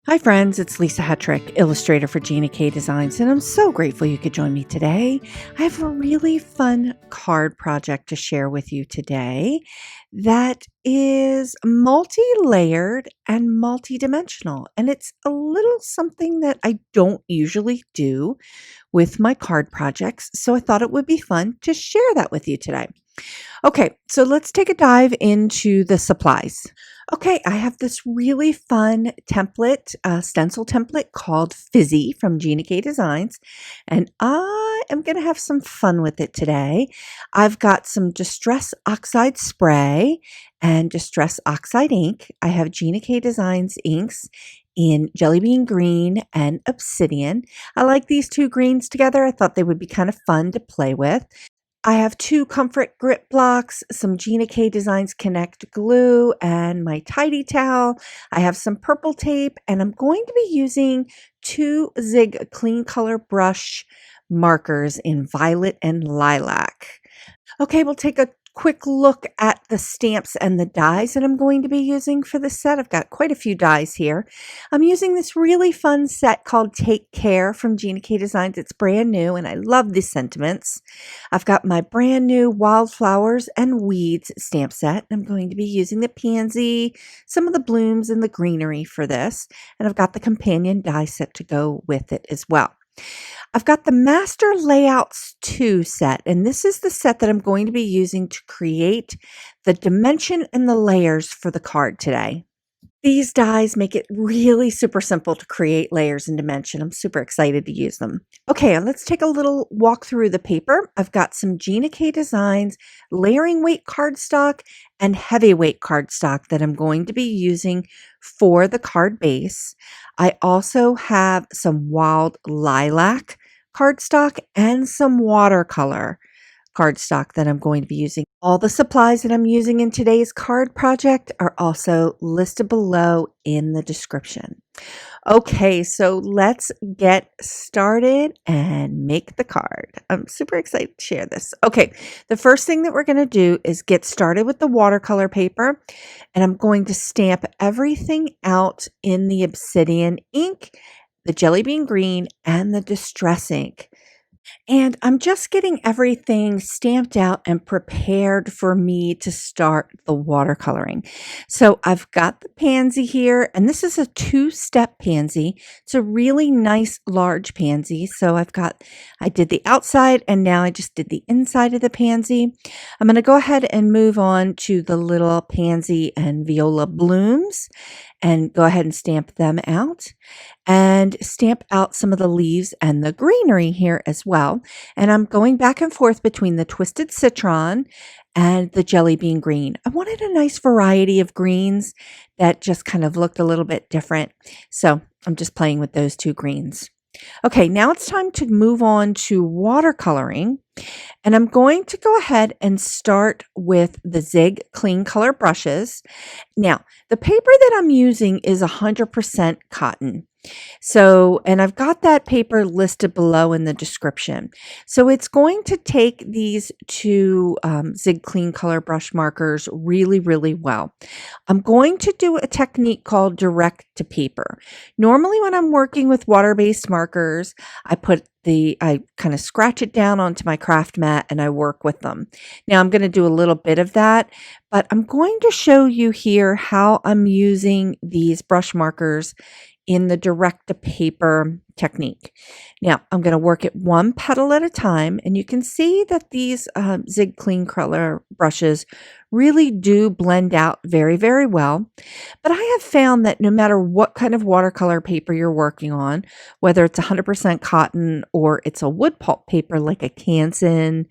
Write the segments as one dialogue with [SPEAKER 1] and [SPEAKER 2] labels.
[SPEAKER 1] Hi friends, it's Lisa Hetrick, illustrator for Gina K Designs, and I'm so grateful you could join me today. I have a really fun card project to share with you today that is multi-layered and multi-dimensional, and it's a little something that I don't usually do with my card projects, so I thought it would be fun to share that with you today. Okay, so let's take a dive into the supplies. Okay, I have this really fun template, stencil template called Fizzy from Gina K Designs, and I am going to have some fun with it today. I've got some Distress Oxide spray and Distress Oxide ink. I have Gina K Designs inks in Jelly Bean Green and Obsidian. I like these two greens together. I thought they would be kind of fun to play with. I have two comfort grip blocks, some Gina K Designs Connect glue, and my tidy towel. I have some purple tape, and I'm going to be using two Zig Clean Color brush markers in violet and lilac. Okay, we'll take a quick look at the stamps and the dies that I'm going to be using for this set. I've got quite a few dies here. I'm using this really fun set called Take Care from Gina K Designs. It's brand new and I love these sentiments. I've got my brand new Wildflowers and Weeds stamp set. I'm going to be using the pansy, some of the blooms and the greenery for this. And I've got the companion die set to go with it as well. I've got the Master Layouts 2 set, and this is the set that I'm going to be using to create the dimension and the layers for the card today. These dies make it really super simple to create layers and dimension. I'm super excited to use them. Okay, let's take a little walk through the paper. I've got some Gina K Designs layering weight cardstock and heavyweight cardstock that I'm going to be using for the card base. I also have some Wild Lilac cardstock and some watercolor cardstock that I'm going to be using. All the supplies that I'm using in today's card project are also listed below in the description. Okay, so let's get started and make the card. I'm super excited to share this. Okay, the first thing that we're going to do is get started with the watercolor paper, and I'm going to stamp everything out in the Obsidian ink, the Jelly Bean Green, and the Distress ink. And I'm just getting everything stamped out and prepared for me to start the watercoloring. So I've got the pansy here, and this is a two-step pansy. It's a really nice large pansy. So I did the outside and now I just did the inside of the pansy. I'm going to go ahead and move on to the little pansy and viola blooms and go ahead and stamp them out and stamp out some of the leaves and the greenery here as well. And I'm going back and forth between the Twisted Citron and the Jelly Bean Green. I wanted a nice variety of greens that just kind of looked a little bit different. So I'm just playing with those two greens. Okay, now it's time to move on to watercoloring. And I'm going to go ahead and start with the Zig Clean Color brushes. Now, the paper that I'm using is 100% cotton. So, and I've got that paper listed below in the description. So it's going to take these two Zig Clean Color brush markers really, really well. I'm going to do a technique called direct to paper. Normally when I'm working with water-based markers, I kind of scratch it down onto my craft mat and I work with them. Now I'm going to do a little bit of that, but I'm going to show you here how I'm using these brush markers in the direct to paper technique. Now I'm going to work it one petal at a time, and you can see that these Zig Clean Color brushes really do blend out very, very well. But I have found that no matter what kind of watercolor paper you're working on, whether it's 100% cotton or it's a wood pulp paper like a Canson,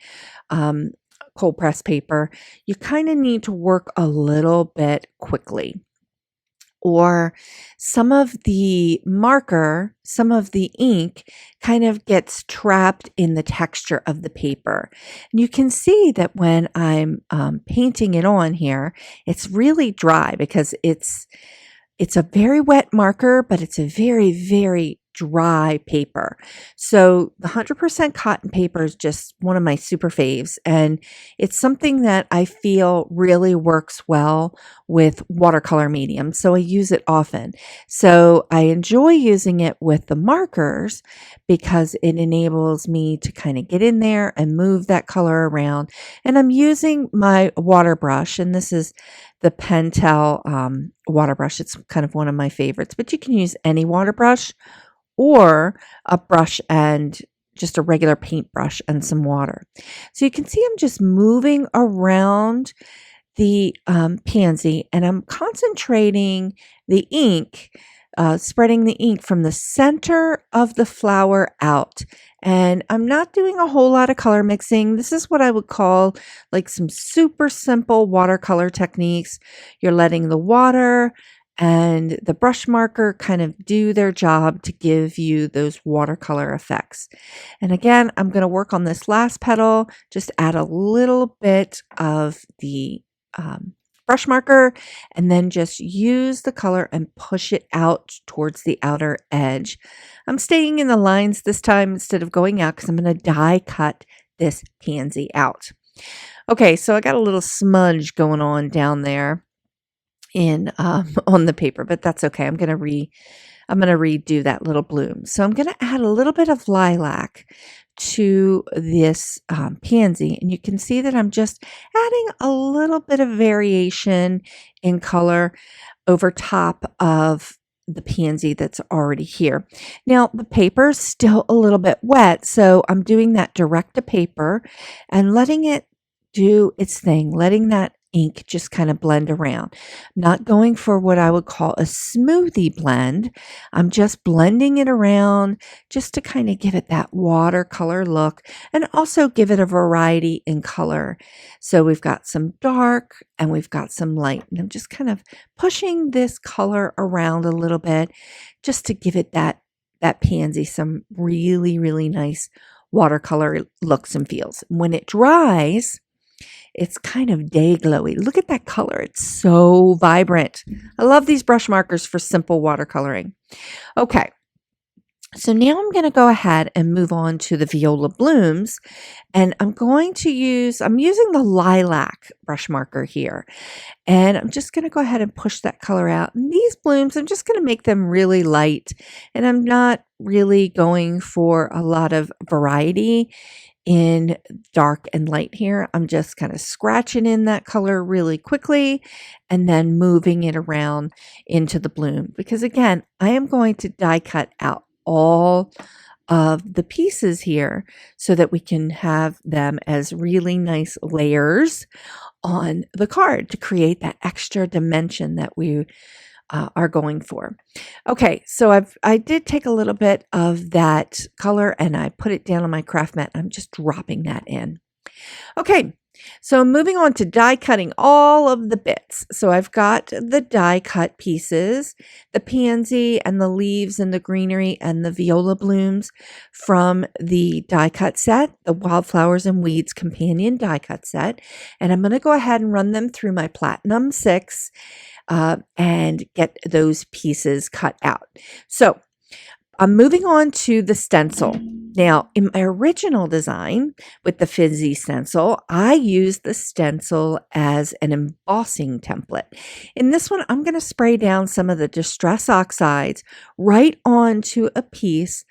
[SPEAKER 1] cold press paper, you kind of need to work a little bit quickly. Or some of the marker, some of the ink kind of gets trapped in the texture of the paper. And you can see that when I'm painting it on here, it's really dry because it's a very wet marker, but it's a very, very dry paper. So the 100% cotton paper is just one of my super faves, and it's something that I feel really works well with watercolor medium. So I use it often. So I enjoy using it with the markers because it enables me to kind of get in there and move that color around. And I'm using my water brush, and this is the Pentel water brush. It's kind of one of my favorites, but you can use any water brush or a brush and just a regular paintbrush and some water. So you can see I'm just moving around the pansy, and I'm concentrating the ink, spreading the ink from the center of the flower out. And I'm not doing a whole lot of color mixing. This is what I would call like some super simple watercolor techniques. You're letting the water and the brush marker kind of do their job to give you those watercolor effects. And again, I'm going to work on this last petal, just add a little bit of the brush marker, and then just use the color and push it out towards the outer edge. I'm staying in the lines this time instead of going out because I'm going to die cut this pansy out. Okay, so I got a little smudge going on down there in on the paper, but that's okay. I'm going to redo that little bloom. So I'm going to add a little bit of lilac to this pansy, and you can see that I'm just adding a little bit of variation in color over top of the pansy that's already here. Now the paper is still a little bit wet, so I'm doing that direct to paper and letting it do its thing, letting that ink just kind of blend around. Not going for what I would call a smoothie blend. I'm just blending it around just to kind of give it that watercolor look and also give it a variety in color. So we've got some dark and we've got some light, and I'm just kind of pushing this color around a little bit just to give it that pansy some really, really nice watercolor looks and feels. When it dries, it's kind of day glowy. Look at that color. It's so vibrant. I love these brush markers for simple watercoloring. Okay, so now I'm going to go ahead and move on to the viola blooms, and I'm using the lilac brush marker here, and I'm just going to go ahead and push that color out. And these blooms, I'm just going to make them really light, and I'm not really going for a lot of variety in dark and light here. I'm just kind of scratching in that color really quickly and then moving it around into the bloom, because again, I am going to die cut out all of the pieces here so that we can have them as really nice layers on the card to create that extra dimension that we are going for. Okay, so I did take a little bit of that color and I put it down on my craft mat. I'm just dropping that in. Okay, so moving on to die cutting all of the bits. So I've got the die cut pieces, the pansy and the leaves and the greenery and the viola blooms from the die cut set, the Wildflowers and Weeds companion die cut set. And I'm going to go ahead and run them through my Platinum 6 and get those pieces cut out. So I'm moving on to the stencil. Now, in my original design with the fizzy stencil, I used the stencil as an embossing template. In this one, I'm going to spray down some of the Distress Oxides right onto a piece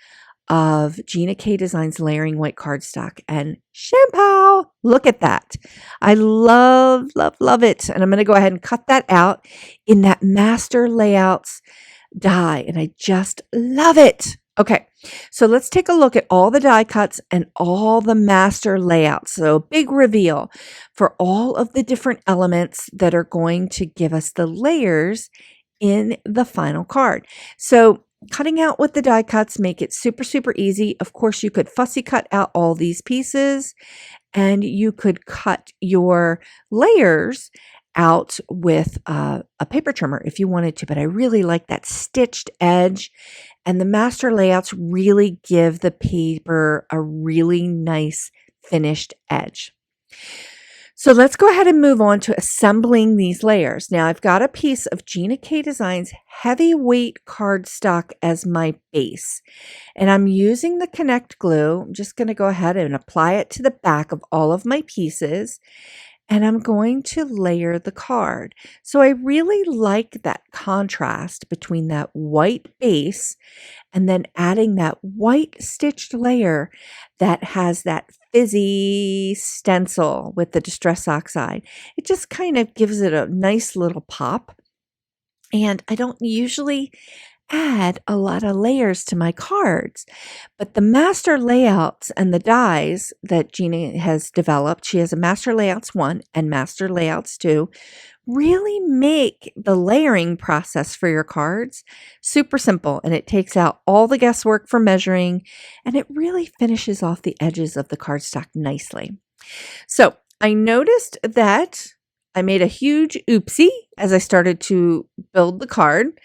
[SPEAKER 1] of Gina K Designs layering white cardstock, and shampoo. Look at that. I love, love, love it. And I'm going to go ahead and cut that out in that Master Layouts die, and I just love it. Okay, so let's take a look at all the die cuts and all the master layouts. So big reveal for all of the different elements that are going to give us the layers in the final card. So cutting out with the die cuts make it super, super easy. Of course, you could fussy cut out all these pieces, and you could cut your layers out with a paper trimmer if you wanted to, but I really like that stitched edge, and the master layouts really give the paper a really nice finished edge. So let's go ahead and move on to assembling these layers. Now I've got a piece of Gina K Designs heavyweight cardstock as my base, and I'm using the Connect glue. I'm just going to go ahead and apply it to the back of all of my pieces, and I'm going to layer the card. So I really like that contrast between that white base and then adding that white stitched layer that has that fizzy stencil with the Distress Oxide. It just kind of gives it a nice little pop. And I don't usually add a lot of layers to my cards, but the master layouts and the dies that Gina has developed, she has a master layouts 1 and master layouts 2, really make the layering process for your cards super simple, and it takes out all the guesswork for measuring, and it really finishes off the edges of the cardstock nicely. So I noticed that I made a huge oopsie as I started to build the card.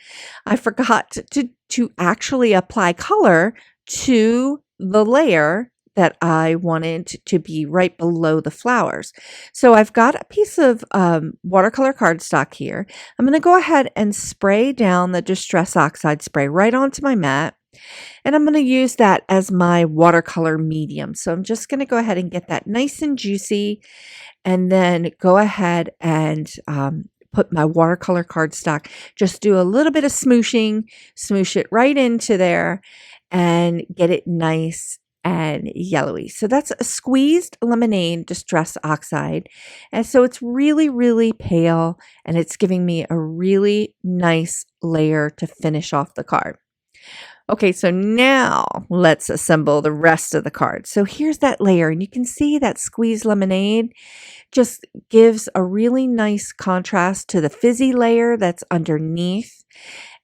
[SPEAKER 1] I forgot to actually apply color to the layer that I wanted to be right below the flowers. So I've got a piece of watercolor cardstock here. I'm going to go ahead and spray down the Distress Oxide spray right onto my mat. And I'm going to use that as my watercolor medium. So I'm just going to go ahead and get that nice and juicy, and then go ahead and put my watercolor cardstock, just do a little bit of smooshing, smoosh it right into there and get it nice and yellowy. So that's a squeezed lemonade Distress Oxide. And so it's really, really pale, and it's giving me a really nice layer to finish off the card. Okay, so now let's assemble the rest of the card. So here's that layer, and you can see that squeezed lemonade just gives a really nice contrast to the fizzy layer that's underneath,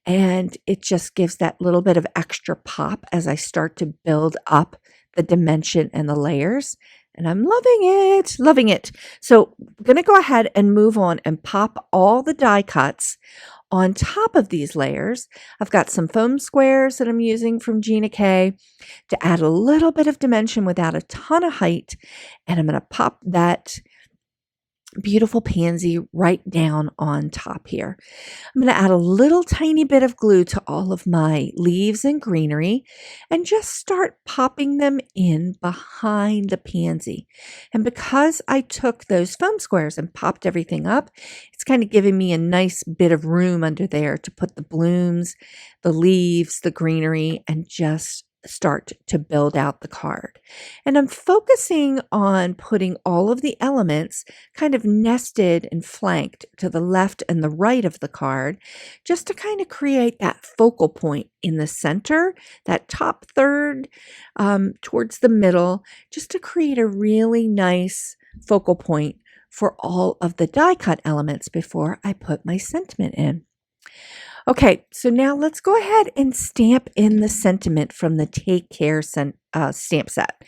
[SPEAKER 1] and it just gives that little bit of extra pop as I start to build up the dimension and the layers. And I'm loving it, loving it. So I'm going to go ahead and move on and pop all the die cuts on top of these layers. I've got some foam squares that I'm using from Gina K to add a little bit of dimension without a ton of height. And I'm going to pop that beautiful pansy right down on top here. I'm going to add a little tiny bit of glue to all of my leaves and greenery and just start popping them in behind the pansy. And because I took those foam squares and popped everything up, it's kind of giving me a nice bit of room under there to put the blooms, the leaves, the greenery, and just start to build out the card. And I'm focusing on putting all of the elements kind of nested and flanked to the left and the right of the card, just to kind of create that focal point in the center, that top third towards the middle, just to create a really nice focal point for all of the die cut elements before I put my sentiment in. Okay, so now let's go ahead and stamp in the sentiment from the Take Care stamp set.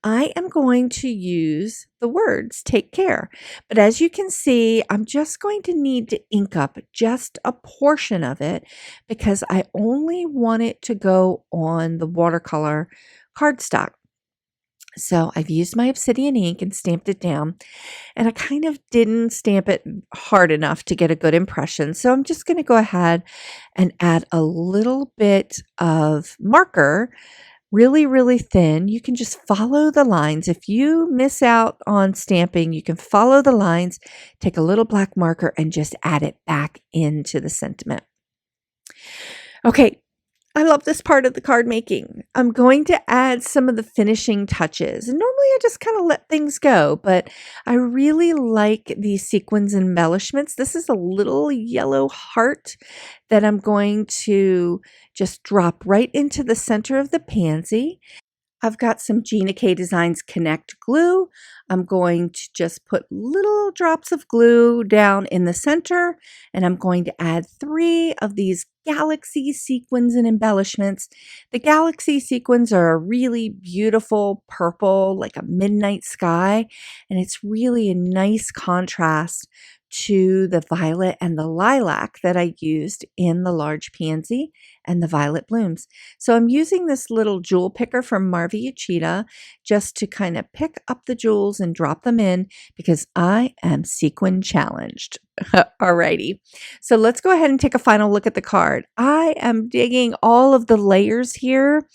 [SPEAKER 1] I am going to use the words Take Care, but as you can see, I'm just going to need to ink up just a portion of it because I only want it to go on the watercolor cardstock. So I've used my Obsidian ink and stamped it down, and I kind of didn't stamp it hard enough to get a good impression. So I'm just going to go ahead and add a little bit of marker, really, really thin. You can just follow the lines. If you miss out on stamping, you can follow the lines, take a little black marker and just add it back into the sentiment. Okay. I love this part of the card making. I'm going to add some of the finishing touches. And normally I just kind of let things go, but I really like these sequins embellishments. This is a little yellow heart that I'm going to just drop right into the center of the pansy. I've got some Gina K Designs Connect glue. I'm going to just put little drops of glue down in the center, and I'm going to add 3 of these galaxy sequins and embellishments. The galaxy sequins are a really beautiful purple, like a midnight sky, and it's really a nice contrast to the violet and the lilac that I used in the large pansy and the violet blooms. So I'm using this little jewel picker from Marviuchita just to kind of pick up the jewels and drop them in because I am sequin challenged. Alrighty, so let's go ahead and take a final look at the card. I am digging all of the layers here.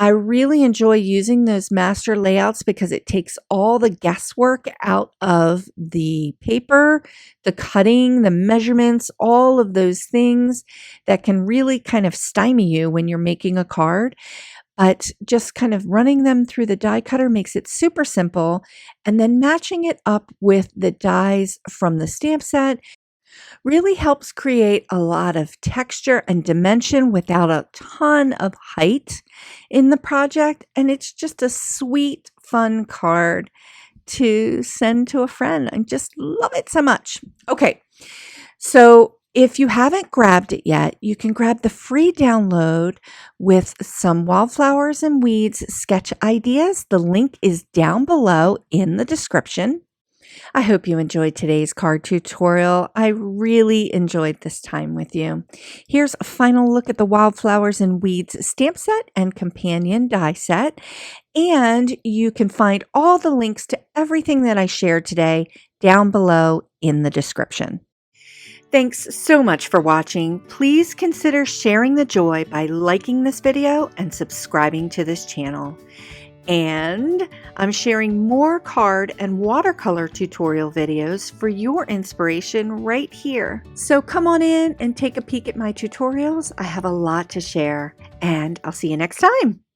[SPEAKER 1] I really enjoy using those master layouts because it takes all the guesswork out of the paper, the cutting, the measurements, all of those things that can really kind of stymie you when you're making a card. But just kind of running them through the die cutter makes it super simple. And then matching it up with the dies from the stamp set really helps create a lot of texture and dimension without a ton of height in the project. And it's just a sweet, fun card to send to a friend. I just love it so much. Okay, so if you haven't grabbed it yet, you can grab the free download with some wildflowers and weeds sketch ideas. The link is down below in the description. I hope you enjoyed today's card tutorial. I really enjoyed this time with you. Here's a final look at the Wildflowers and Weeds stamp set and companion die set. And you can find all the links to everything that I shared today down below in the description. Thanks so much for watching. Please consider sharing the joy by liking this video and subscribing to this channel. And I'm sharing more card and watercolor tutorial videos for your inspiration right here. So come on in and take a peek at my tutorials. I have a lot to share, and I'll see you next time.